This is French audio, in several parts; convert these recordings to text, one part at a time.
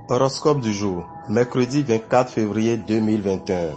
Horoscope du jour, mercredi 24 février 2021.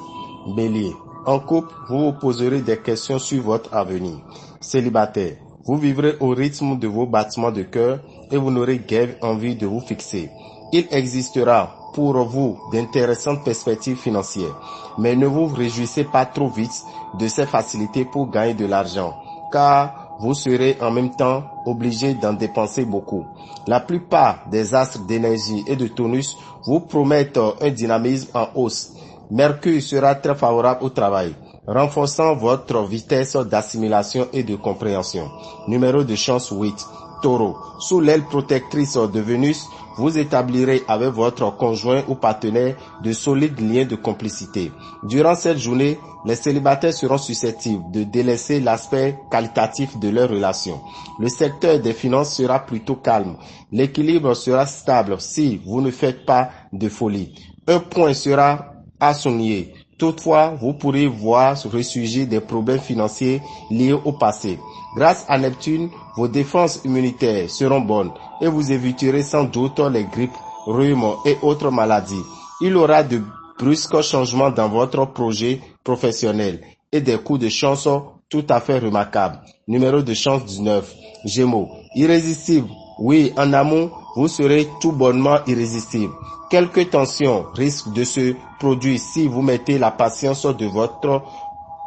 Bélier, en couple, vous vous poserez des questions sur votre avenir. Célibataire, vous vivrez au rythme de vos battements de cœur et vous n'aurez guère envie de vous fixer. Il existera pour vous d'intéressantes perspectives financières, mais ne vous réjouissez pas trop vite de ces facilités pour gagner de l'argent, car vous serez en même temps obligé d'en dépenser beaucoup. La plupart des astres d'énergie et de tonus vous promettent un dynamisme en hausse. Mercure sera très favorable au travail, renforçant votre vitesse d'assimilation et de compréhension. Numéro de chance 8. Taureau, sous l'aile protectrice de Vénus, vous établirez avec votre conjoint ou partenaire de solides liens de complicité. Durant cette journée, les célibataires seront susceptibles de délaisser l'aspect qualitatif de leur relation. Le secteur des finances sera plutôt calme. L'équilibre sera stable si vous ne faites pas de folie. Un point sera à souligner. Toutefois, vous pourrez voir ressurgir des problèmes financiers liés au passé. Grâce à Neptune, vos défenses immunitaires seront bonnes et vous éviterez sans doute les grippes, rhumes et autres maladies. Il y aura de brusques changements dans votre projet professionnel et des coups de chance tout à fait remarquables. Numéro de chance 19. Gémeaux, irrésistible. Oui, en amour, vous serez tout bonnement irrésistible. Quelques tensions risquent de se produire si vous mettez la patience de votre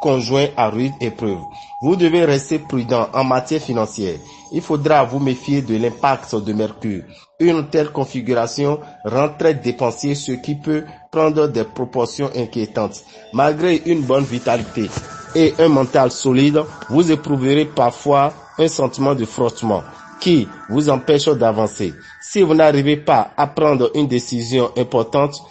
conjoint à rude épreuve. Vous devez rester prudent en matière financière. Il faudra vous méfier de l'impact de Mercure. Une telle configuration rend très dépensier, ce qui peut prendre des proportions inquiétantes. Malgré une bonne vitalité et un mental solide, vous éprouverez parfois un sentiment de frottement qui vous empêche d'avancer. Si vous n'arrivez pas à prendre une décision importante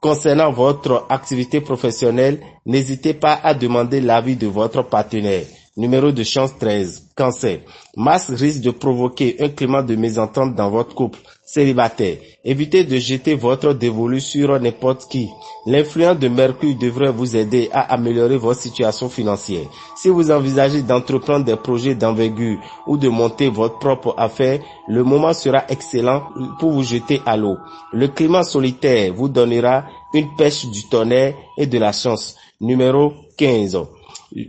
concernant votre activité professionnelle, n'hésitez pas à demander l'avis de votre partenaire. Numéro de chance 13. Cancer. Mars risque de provoquer un climat de mésentente dans votre couple célibataire. Évitez de jeter votre dévolu sur n'importe qui. L'influence de Mercure devrait vous aider à améliorer votre situation financière. Si vous envisagez d'entreprendre des projets d'envergure ou de monter votre propre affaire, le moment sera excellent pour vous jeter à l'eau. Le climat solitaire vous donnera une pêche du tonnerre et de la chance. Numéro 15.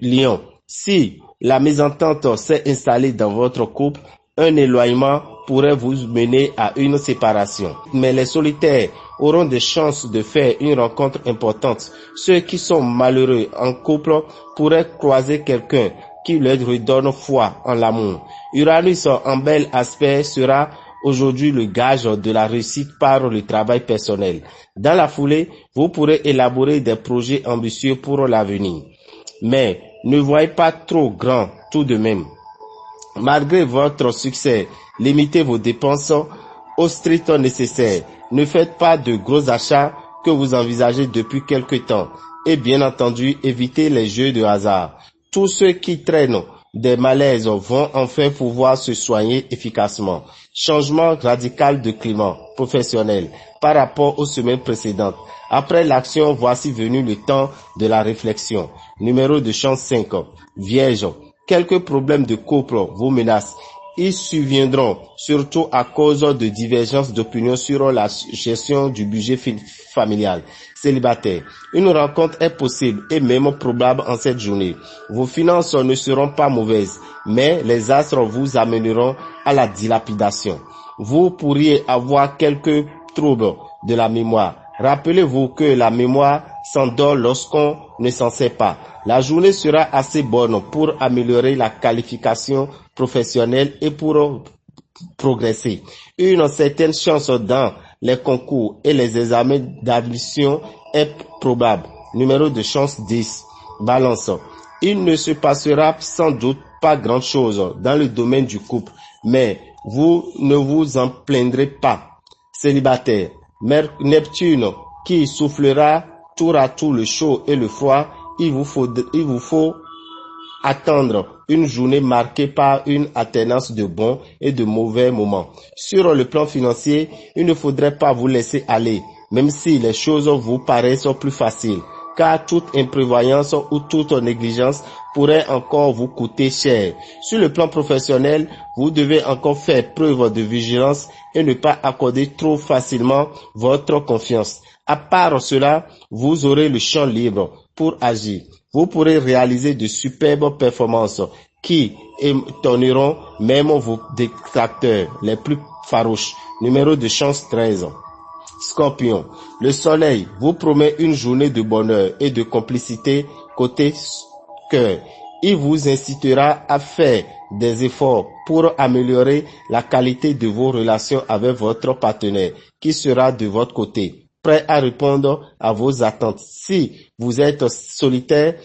Lion. Si la mésentente s'est installée dans votre couple, un éloignement pourrait vous mener à une séparation. Mais les solitaires auront des chances de faire une rencontre importante. Ceux qui sont malheureux en couple pourraient croiser quelqu'un qui leur redonne foi en l'amour. Uranus en bel aspect sera aujourd'hui le gage de la réussite par le travail personnel. Dans la foulée, vous pourrez élaborer des projets ambitieux pour l'avenir. Mais ne voyez pas trop grand tout de même. Malgré votre succès, limitez vos dépenses au strict nécessaire. Ne faites pas de gros achats que vous envisagez depuis quelque temps. Et bien entendu, évitez les jeux de hasard. Tous ceux qui traînent des malaises vont enfin pouvoir se soigner efficacement. Changement radical de climat professionnel par rapport aux semaines précédentes. Après l'action, voici venu le temps de la réflexion. Numéro de chance 5. Vierge. Quelques problèmes de couple vous menacent. Ils surviendront surtout à cause de divergences d'opinion sur la gestion du budget familial. Célibataire. Une rencontre est possible et même probable en cette journée. Vos finances ne seront pas mauvaises, mais les astres vous amèneront à la dilapidation. Vous pourriez avoir quelques troubles de la mémoire. Rappelez-vous que la mémoire s'endort lorsqu'on ne s'en sait pas. La journée sera assez bonne pour améliorer la qualification professionnelle et pour progresser. Une certaine chance dans les concours et les examens d'admission est probable. Numéro de chance 10. Balance. Il ne se passera sans doute pas grand-chose dans le domaine du couple, mais vous ne vous en plaindrez pas. Célibataire. Neptune qui soufflera tour à tour le chaud et le froid, il vous faut attendre une journée marquée par une alternance de bons et de mauvais moments. Sur le plan financier, il ne faudrait pas vous laisser aller, même si les choses vous paraissent plus faciles, car toute imprévoyance ou toute négligence pourrait encore vous coûter cher. Sur le plan professionnel, vous devez encore faire preuve de vigilance et ne pas accorder trop facilement votre confiance. À part cela, vous aurez le champ libre pour agir. Vous pourrez réaliser de superbes performances qui étonneront même vos détracteurs les plus farouches. Numéro de chance 13. Scorpion, le soleil vous promet une journée de bonheur et de complicité côté cœur. Il vous incitera à faire des efforts pour améliorer la qualité de vos relations avec votre partenaire qui sera de votre côté, prêt à répondre à vos attentes. Si vous êtes solitaire,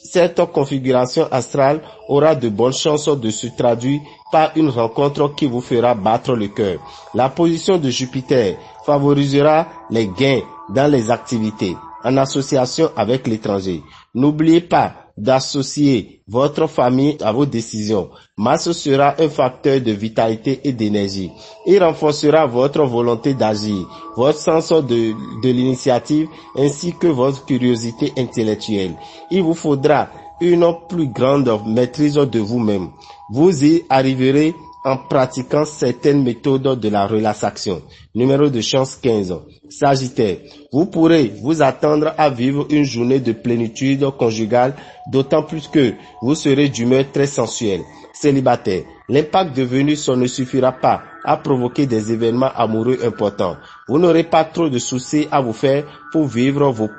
cette configuration astrale aura de bonnes chances de se traduire par une rencontre qui vous fera battre le cœur. La position de Jupiter favorisera les gains dans les activités en association avec l'étranger. N'oubliez pas d'associer votre famille à vos décisions. Mars sera un facteur de vitalité et d'énergie. Il renforcera votre volonté d'agir, votre sens de l'initiative ainsi que votre curiosité intellectuelle. Il vous faudra une plus grande maîtrise de vous-même. Vous y arriverez en pratiquant certaines méthodes de la relaxation. Numéro de chance 15. Sagittaire, vous pourrez vous attendre à vivre une journée de plénitude conjugale, d'autant plus que vous serez d'humeur très sensuelle. Célibataire, l'impact de Vénus ne suffira pas à provoquer des événements amoureux importants. Vous n'aurez pas trop de soucis à vous faire pour vivre vos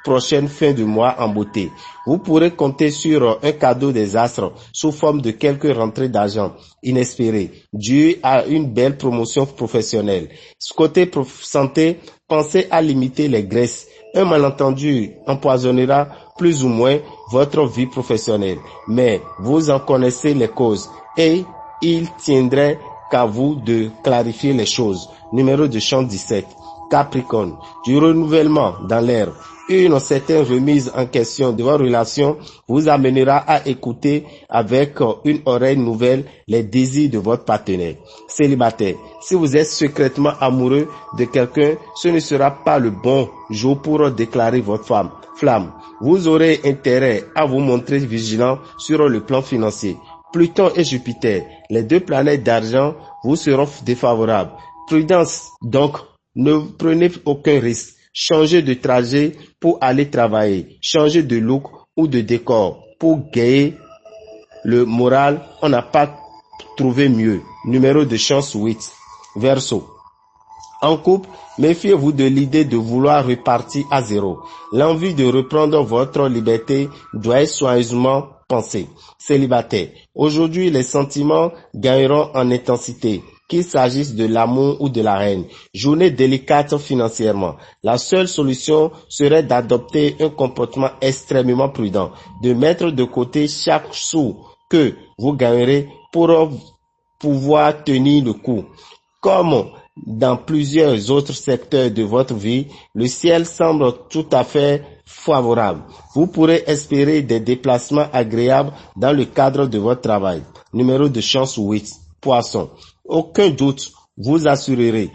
prochaine fin de mois en beauté. Vous pourrez compter sur un cadeau des astres sous forme de quelques rentrées d'argent inespérées, dues à une belle promotion professionnelle. Côté santé, pensez à limiter les graisses. Un malentendu empoisonnera plus ou moins votre vie professionnelle, mais vous en connaissez les causes et il tiendrait qu'à vous de clarifier les choses. Numéro de chance 17. Capricorne, du renouvellement dans l'air. Une certaine remise en question de vos relations vous amènera à écouter avec une oreille nouvelle les désirs de votre partenaire. Célibataire, si vous êtes secrètement amoureux de quelqu'un, ce ne sera pas le bon jour pour déclarer votre flamme. Vous aurez intérêt à vous montrer vigilant sur le plan financier. Pluton et Jupiter, les deux planètes d'argent, vous seront défavorables. Prudence donc, ne prenez aucun risque. Changez de trajet pour aller travailler. Changez de look ou de décor pour gagner le moral. On n'a pas trouvé mieux. Numéro de chance 8. Verseau. En couple, méfiez-vous de l'idée de vouloir repartir à zéro. L'envie de reprendre votre liberté doit être soigneusement pensée. Célibataire. Aujourd'hui, les sentiments gagneront en intensité. Qu'il s'agisse de l'amour ou de la haine. Journée délicate financièrement. La seule solution serait d'adopter un comportement extrêmement prudent, de mettre de côté chaque sou que vous gagnerez pour pouvoir tenir le coup. Comme dans plusieurs autres secteurs de votre vie, le ciel semble tout à fait favorable. Vous pourrez espérer des déplacements agréables dans le cadre de votre travail. Numéro de chance 8. Poisson. Aucun doute, vous assurerez.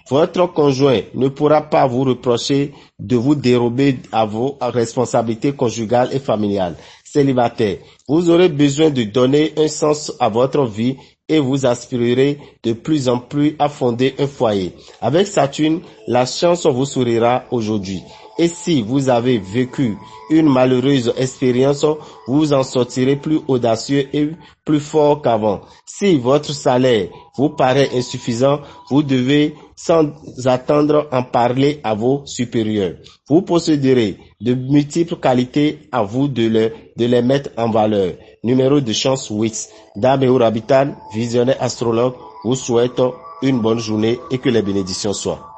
Votre conjoint ne pourra pas vous reprocher de vous dérober à vos responsabilités conjugales et familiales. Célibataire, vous aurez besoin de donner un sens à votre vie et vous aspirerez de plus en plus à fonder un foyer. Avec Saturne, la chance vous sourira aujourd'hui. Et si vous avez vécu une malheureuse expérience, vous en sortirez plus audacieux et plus fort qu'avant. Si votre salaire vous paraît insuffisant, vous devez sans attendre en parler à vos supérieurs. Vous posséderez de multiples qualités, à vous de les mettre en valeur. Numéro de chance 8. Dame et Orabitan, visionnaire astrologue, vous souhaite une bonne journée et que les bénédictions soient.